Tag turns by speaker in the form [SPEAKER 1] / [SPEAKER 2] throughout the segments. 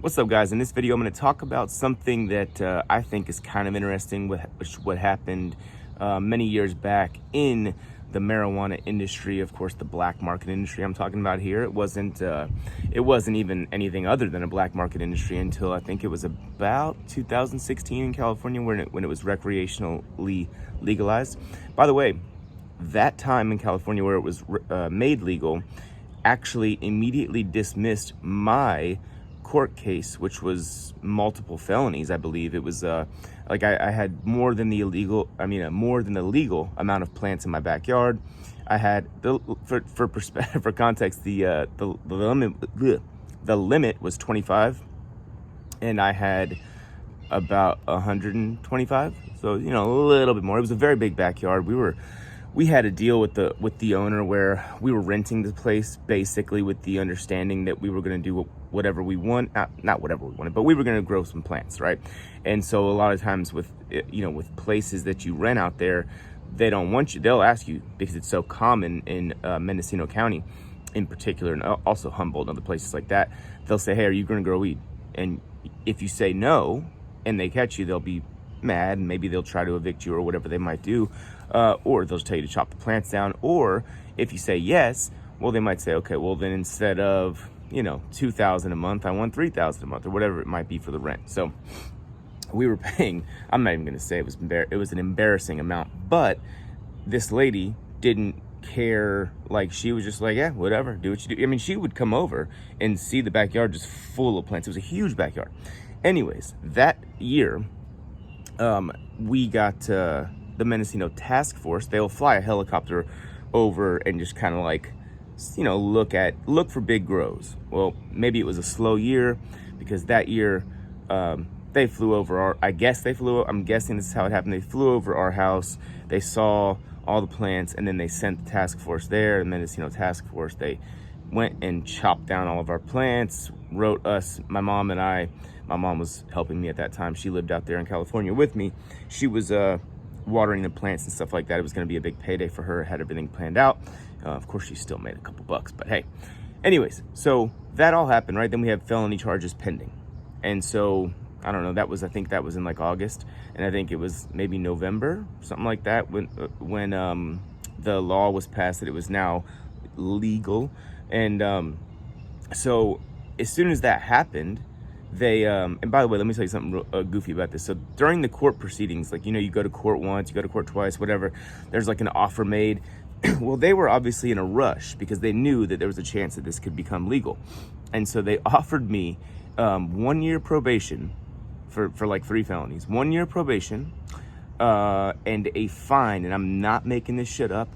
[SPEAKER 1] What's up, guys? In this video, I'm going to talk about something that I think is kind of interesting, what happened many years back in the marijuana industry. Of course, the black market industry I'm talking about here. It wasn't even anything other than a black market industry until I think it was about 2016 in California when it was recreationally legalized. By the way, that time in California where it was made legal actually immediately dismissed my court case, which was multiple felonies. I believe it was I had more than the legal amount of plants in my backyard. I had for context, the limit was 25, and I had about 125, so a little bit more. It was a very big backyard. We had a deal with the owner where we were renting the place basically with the understanding that we were going to do whatever we want, not whatever we wanted, but we were going to grow some plants, right? And so a lot of times with places that you rent out there, they don't want you. They'll ask you, because it's so common in Mendocino County in particular, and also Humboldt and other places like that. They'll say, "Hey, are you going to grow weed?" And if you say no and they catch you, they'll be mad, and maybe they'll try to evict you or whatever they might do, or they'll tell you to chop the plants down. Or if you say yes, well, they might say, okay, well then instead of $2,000 a month, I want $3,000 a month, or whatever it might be for the rent. So we were paying, I'm not even going to say it was an embarrassing amount, but this lady didn't care. Like, she was just like, yeah, whatever, do what you do. I mean, she would come over and see the backyard just full of plants. It was a huge backyard. Anyways, that year, we got the Mendocino task force. They'll fly a helicopter over and just kind of like, look for big grows. Well, maybe it was a slow year, because that year they flew over I'm guessing this is how it happened. They flew over our house. They saw all the plants, and then they sent the task force there, the Mendocino task force. They went and chopped down all of our plants, wrote us, my mom and I. My mom was helping me at that time. She lived out there in California with me. She was watering the plants and stuff like that. It was going to be a big payday for her. Had everything planned out. Of course, she still made a couple bucks, but hey. Anyways, so that all happened, right? Then we have felony charges pending. And so, I don't know, I think that was in like August. And I think it was maybe November, something like that, when the law was passed that it was now legal. And so as soon as that happened, they and by the way, let me tell you something real goofy about this. So during the court proceedings, like, you go to court once, you go to court twice, whatever, there's like an offer made. Well, they were obviously in a rush because they knew that there was a chance that this could become legal. And so they offered me 1 year probation for like 3 felonies, 1 year probation, and a fine, and I'm not making this shit up,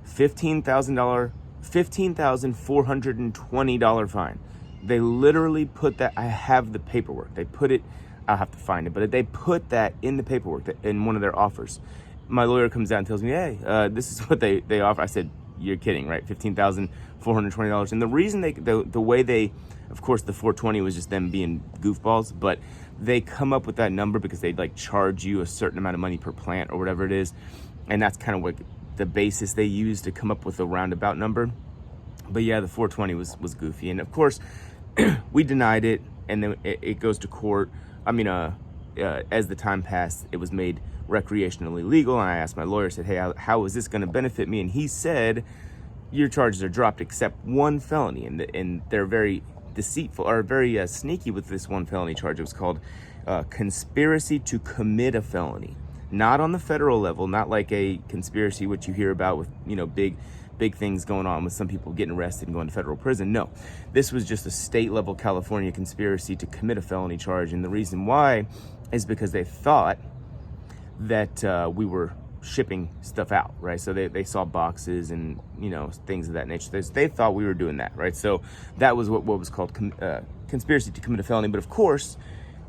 [SPEAKER 1] $15,420 fine. They literally put that, I have the paperwork. They put it, I'll have to find it, but they put that in the paperwork, in one of their offers. My lawyer comes out and tells me, hey, this is what they offer. I said, you're kidding, right? $15,420. And the reason the way they, of course, the 420 was just them being goofballs, but they come up with that number because they like charge you a certain amount of money per plant or whatever it is. And that's kind of what the basis they use to come up with a roundabout number. But yeah, the 420 was goofy. And of course, we denied it, and then it goes to court. I mean, as the time passed, it was made recreationally legal, and I asked my lawyer, said, hey, how is this going to benefit me? And he said, your charges are dropped except one felony, and they're very deceitful, or very sneaky with this one felony charge. It was called conspiracy to commit a felony. Not on the federal level, not like a conspiracy which you hear about with big things going on with some people getting arrested and going to federal prison. No, this was just a state level California conspiracy to commit a felony charge. And the reason why is because they thought that we were shipping stuff out, right? So they saw boxes and things of that nature. They thought we were doing that, right? So that was what was called conspiracy to commit a felony. But of course,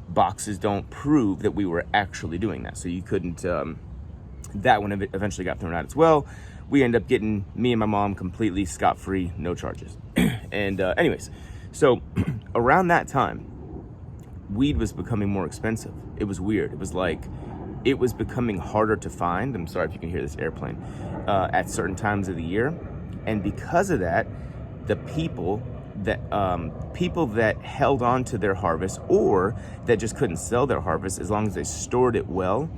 [SPEAKER 1] boxes don't prove that we were actually doing that, so you couldn't. That one eventually got thrown out as well. We end up getting, me and my mom, completely scot-free, no charges. And anyways, so around that time, weed was becoming more expensive. It was weird. It was like, it was becoming harder to find. I'm sorry if you can hear this airplane, at certain times of the year. And because of that, the people that people that held on to their harvest, or that just couldn't sell their harvest as long as they stored it well,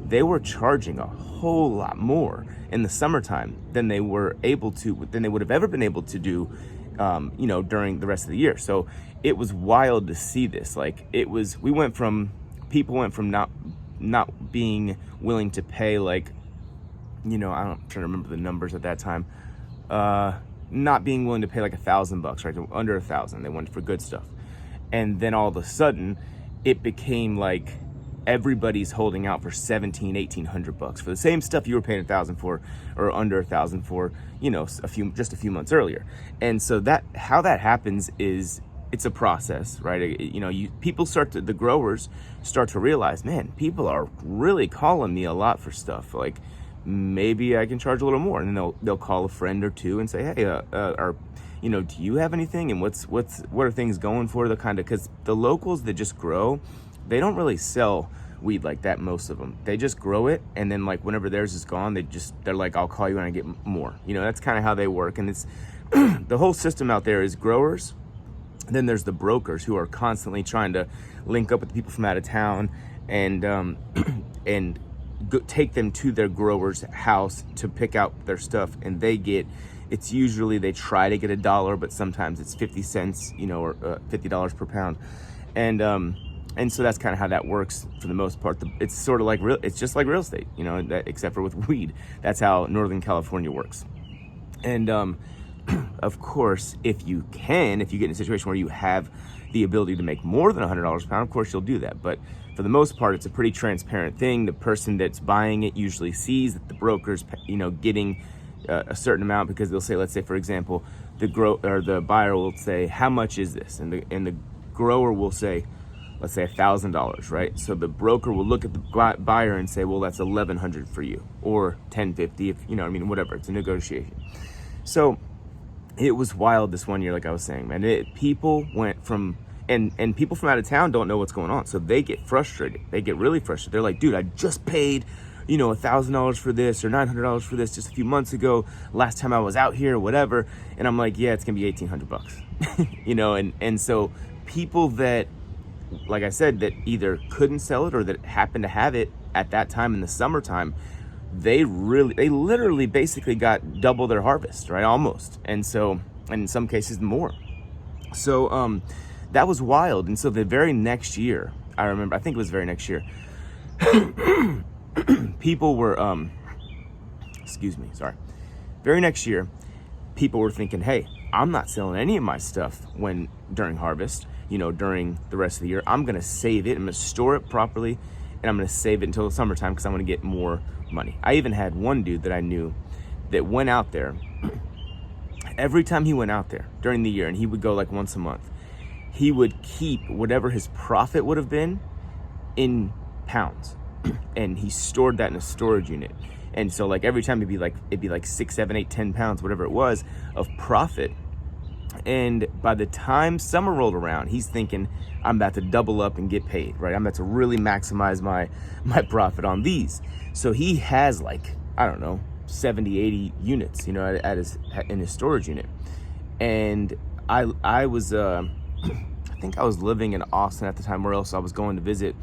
[SPEAKER 1] they were charging a whole lot more in the summertime than they would have ever been able to do, during the rest of the year. So it was wild to see this. Like, people went from not being willing to pay, like, I'm trying to remember the numbers at that time, not being willing to pay like $1,000, right? Under $1,000, they went for good stuff. And then all of a sudden it became like everybody's holding out for $1,700-1,800 for the same stuff you were paying $1,000 for, or under $1,000 for, just a few months earlier. And so how that happens is, it's a process, right? The growers start to realize, man, people are really calling me a lot for stuff. Like, maybe I can charge a little more. And then they'll call a friend or two and say, hey, do you have anything? And what are things going for? Because the locals that just grow, they don't really sell weed like that, most of them. They just grow it, and then like whenever theirs is gone, they're like, I'll call you when I get more. That's kind of how they work. And it's the whole system out there is growers. Then there's the brokers who are constantly trying to link up with people from out of town and take them to their grower's house to pick out their stuff. And it's usually, they try to get $1, but sometimes it's 50 cents, or $50 per pound. And so that's kind of how that works for the most part. It's sort of like it's just like real estate, except for with weed. That's how Northern California works. And of course, if you get in a situation where you have the ability to make more than $100 a pound, of course you'll do that. But for the most part, it's a pretty transparent thing. The person that's buying it usually sees that the broker's, getting a certain amount, because they'll say, let's say, for example, the buyer will say, how much is this? And the grower will say, let's say $1,000, right? So the broker will look at the buyer and say, well, that's $1,100 for you, or $1,050, if whatever. It's a negotiation. So it was wild this one year, like I was saying, man. People went from, and people from out of town don't know what's going on, so they get frustrated. They get really frustrated. They're like, dude, I just paid, $1,000 for this, or $900 for this just a few months ago, last time I was out here, or whatever. And I'm like, yeah, it's gonna be $1,800, and so people that, like I said, that either couldn't sell it or that happened to have it at that time in the summertime, they literally basically got double their harvest, right? Almost. And so, and in some cases more. So that was wild. And so the very next year, I think it was the very next year, people were, very next year, people were thinking, hey, I'm not selling any of my stuff during harvest, during the rest of the year. I'm going to save it. I'm going to store it properly, and I'm going to save it until the summertime because I'm going to get more money. I even had one dude that I knew that went out there. Every time he went out there during the year, and he would go like once a month, he would keep whatever his profit would have been in pounds, and he stored that in a storage unit. And so like every time it'd be like 6, 7, 8, 10 pounds, whatever it was, of profit. And by the time summer rolled around, he's thinking, I'm about to double up and get paid, right? I'm about to really maximize my profit on these. So he has 70, 80 units, in his storage unit. And I was, I think I was living in Austin at the time, where else I was going to visit.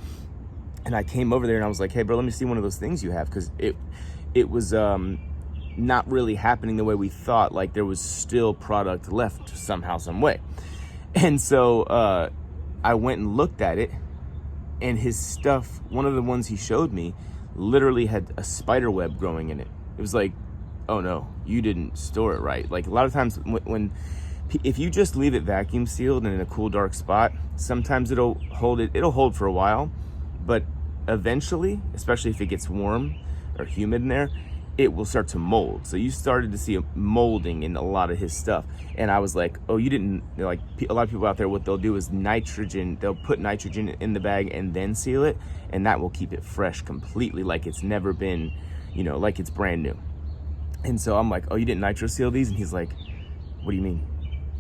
[SPEAKER 1] And I came over there and I was like, hey bro, let me see one of those things you have. Cause it was, not really happening the way we thought. Like there was still product left somehow, some way. And so I went and looked at it, and his stuff, one of the ones he showed me, literally had a spider web growing in it. It was like, oh no, you didn't store it right. Like a lot of times if you just leave it vacuum sealed and in a cool, dark spot, sometimes it'll hold for a while, but eventually, especially if it gets warm or humid in there, it will start to mold. So you started to see a molding in a lot of his stuff. And I was like, oh, you didn't, like a lot of people out there, what they'll do is they'll put nitrogen in the bag and then seal it, and that will keep it fresh completely, like it's never been, like it's brand new. And so I'm like, oh, you didn't nitro seal these? And he's like, what do you mean?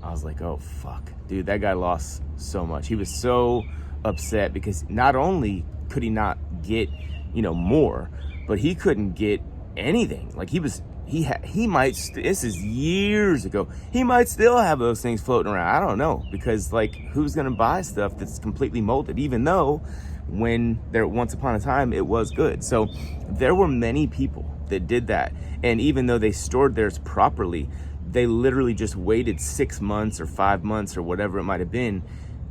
[SPEAKER 1] I was like, oh fuck, dude, that guy lost so much. He was so upset because not only could he not get, more, but he couldn't get anything. Like he was this is years ago, he might still have those things floating around. I don't know, because like, who's gonna buy stuff that's completely molded, even though when there once upon a time it was good. So there were many people that did that, and even though they stored theirs properly, they literally just waited 6 months or 5 months or whatever it might have been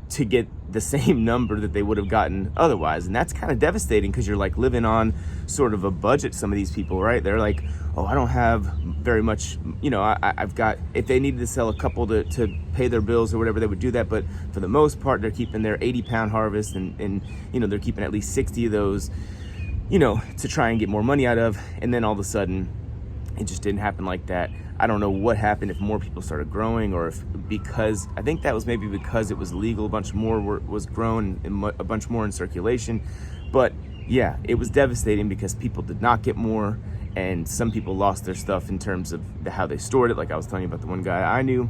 [SPEAKER 1] to get the same number that they would have gotten otherwise. And that's kind of devastating, because you're like living on sort of a budget. Some of these people, right, they're like, oh, I don't have very much, I've got, if they needed to sell a couple to pay their bills or whatever, they would do that. But for the most part, they're keeping their 80-pound harvest, and they're keeping at least 60 of those, to try and get more money out of. And then all of a sudden, it just didn't happen like that. I don't know what happened, if more people started growing, or if, because I think that was maybe because it was legal, a bunch more was grown, and a bunch more in circulation. But yeah, it was devastating because people did not get more, and some people lost their stuff in terms of how they stored it, like I was telling you about the one guy I knew.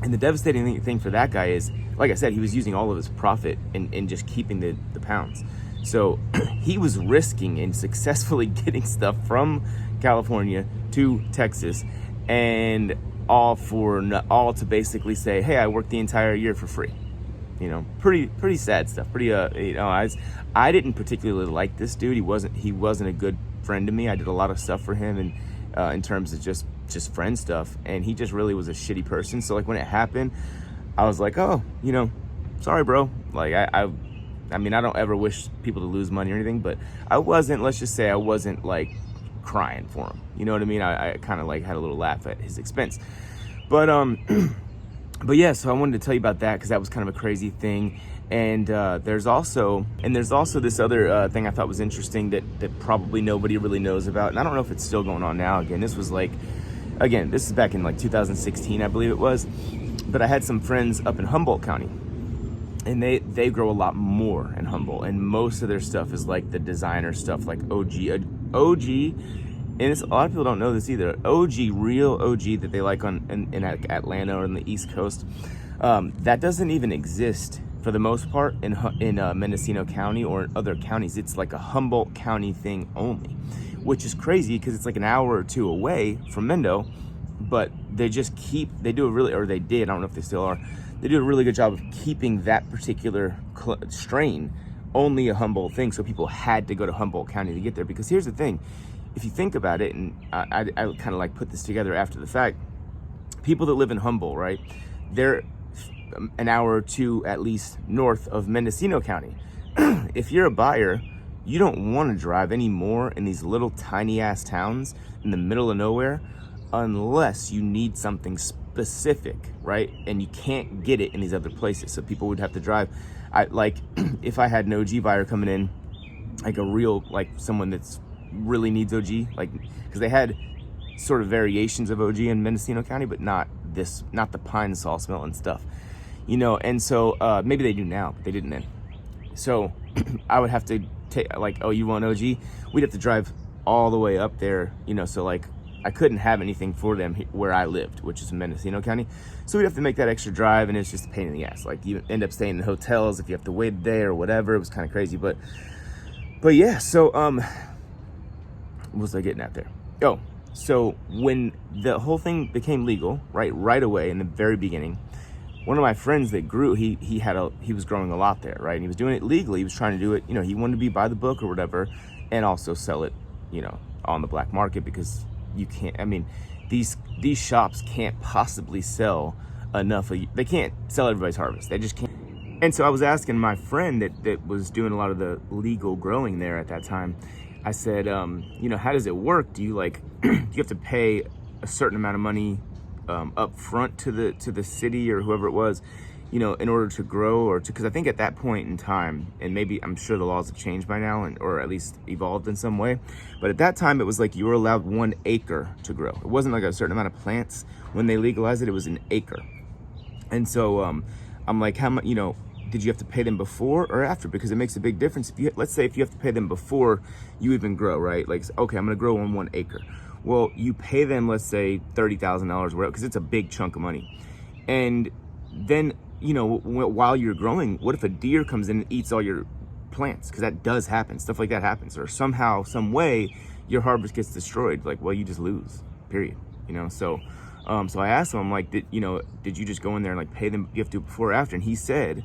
[SPEAKER 1] And the devastating thing for that guy is, like I said, he was using all of his profit in just keeping the pounds. So he was risking and successfully getting stuff from California to Texas, and all to basically say, hey, I worked the entire year for free. Pretty sad stuff. I didn't particularly like this dude. He wasn't a good friend to me. I did a lot of stuff for him, and in terms of just friend stuff, and he just really was a shitty person. So like, when it happened, I was like, oh, sorry, bro. Like, I mean, I don't ever wish people to lose money or anything, but let's just say I wasn't like crying for him. You know what I mean? I kind of like had a little laugh at his expense. But but yeah, so I wanted to tell you about that, because that was kind of a crazy thing. And there's also this other thing I thought was interesting that probably nobody really knows about, and I don't know if it's still going on now. This is back in like 2016, I believe it was. But I had some friends up in Humboldt County, and they grow a lot more in Humboldt, and most of their stuff is like the designer stuff, like OG, and a lot of people don't know this either. Real OG that they like in Atlanta or on the East Coast, that doesn't even exist for the most part in Mendocino County or other counties. It's like a Humboldt County thing only, which is crazy, because it's like an hour or two away from Mendo, but they did, I don't know if they still are, they do a really good job of keeping that particular strain only a Humboldt thing. So people had to go to Humboldt County to get there, because here's the thing, if you think about it, and I kind of like put this together after the fact, people that live in Humboldt, right, they're an hour or two at least north of Mendocino County. If you're a buyer, you don't want to drive any more in these little tiny ass towns in the middle of nowhere, unless you need something specific, right? And you can't get it in these other places. So people would have to drive. If I had an OG buyer coming in, like a real, like someone that's really needs OG, like, because they had sort of variations of OG in Mendocino County, but not the pine saw smelling stuff, and so maybe they do now, but they didn't then. So I would have to take, like, oh, you want OG? We'd have to drive all the way up there, so like, I couldn't have anything for them where I lived, which is in Mendocino County. So we'd have to make that extra drive, and it's just a pain in the ass. Like, you end up staying in hotels if you have to wait there or whatever. It was kind of crazy, but yeah. So what was I getting at there? Oh, so when the whole thing became legal, right away in the very beginning, one of my friends that grew, he was growing a lot there, right? And he was doing it legally. He was trying to do it, he wanted to be by the book or whatever, and also sell it, on the black market, because you can't, these shops can't possibly sell enough. They can't sell everybody's harvest. They just can't. And so I was asking my friend that was doing a lot of the legal growing there at that time, I said, how does it work? Do you do you have to pay a certain amount of money up front to the city or whoever it was, in order to grow, or because I think at that point in time, and maybe I'm sure the laws have changed by now, or at least evolved in some way, but at that time it was like you were allowed 1 acre to grow. It wasn't like a certain amount of plants. When they legalized it, it was an acre. And so I'm like, how much, did you have to pay them before or after? Because it makes a big difference. Let's say if you have to pay them before you even grow, right? Like, okay, I'm gonna grow on 1 acre. Well, you pay them, let's say $30,000 or whatever, because it's a big chunk of money. And then, while you're growing, what if a deer comes in and eats all your plants? Because that does happen. Stuff like that happens. Or somehow, some way, your harvest gets destroyed. Like, well, you just lose. period. So so I asked him, I'm like, did you just go in there and like pay them? You have to do it before or after? And he said,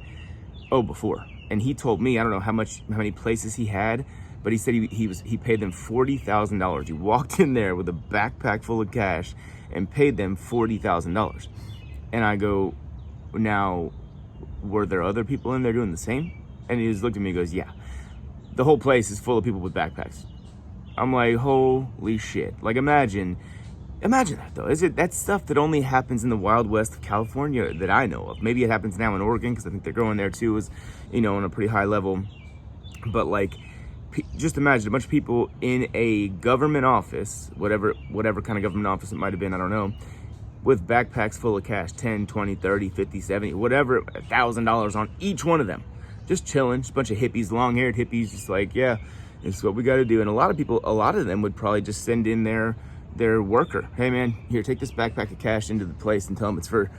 [SPEAKER 1] oh, before. And he told me, I don't know how many places he had, but he said he paid them $40,000. He walked in there with a backpack full of cash and paid them $40,000. And I go, now, were there other people in there doing the same? And he just looked at me and goes, yeah, the whole place is full of people with backpacks. I'm like, holy shit. Like, imagine that though. That's stuff that only happens in the Wild West of California that I know of. Maybe it happens now in Oregon, because I think they're going there too, is, on a pretty high level. But like, just imagine a bunch of people in a government office, whatever kind of government office it might have been, I don't know, with backpacks full of cash, 10, 20, 30, 50, 70, whatever, $1,000 on each one of them. Just chilling, just a bunch of hippies, long-haired hippies, just like, yeah, this is what we got to do. And a lot of them would probably just send in their worker. Hey man, here, take this backpack of cash into the place and tell them it's for,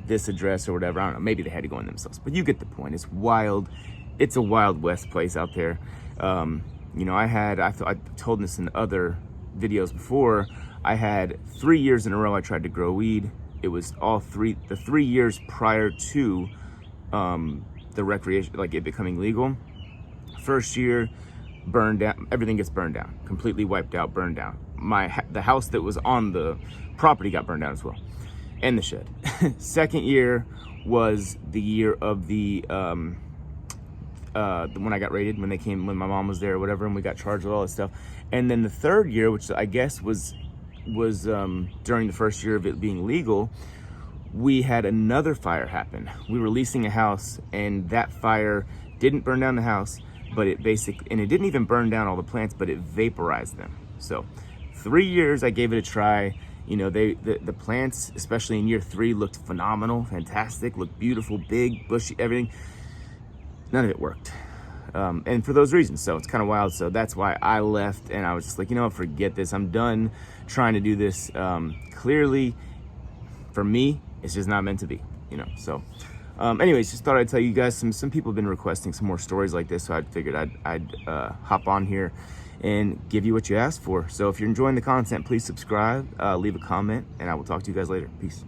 [SPEAKER 1] this address or whatever. I don't know, maybe they had to go in themselves, but you get the point. It's wild. It's a Wild West place out there. I told this in other videos before, I had 3 years in a row I tried to grow weed. It was the 3 years prior to the recreation, like it becoming legal. First year, burned down, everything gets burned down, completely wiped out, burned down. The house that was on the property got burned down as well, and the shed. Second year was the year of the when I got raided, when my mom was there or whatever, and we got charged with all this stuff. And then the third year, which I guess was during the first year of it being legal, we had another fire happen. We were leasing a house, and that fire didn't burn down the house, but it didn't even burn down all the plants, but it vaporized them. So 3 years I gave it a try. The plants, especially in year 3, looked phenomenal, fantastic, looked beautiful, big, bushy, everything. None of it worked. And for those reasons, so it's kind of wild. So that's why I left, and I was just like, forget this. I'm done trying to do this. Clearly, for me, it's just not meant to be, So, anyways, just thought I'd tell you guys, some people have been requesting some more stories like this, so I figured I'd hop on here and give you what you asked for. So if you're enjoying the content, please subscribe, leave a comment, and I will talk to you guys later. Peace.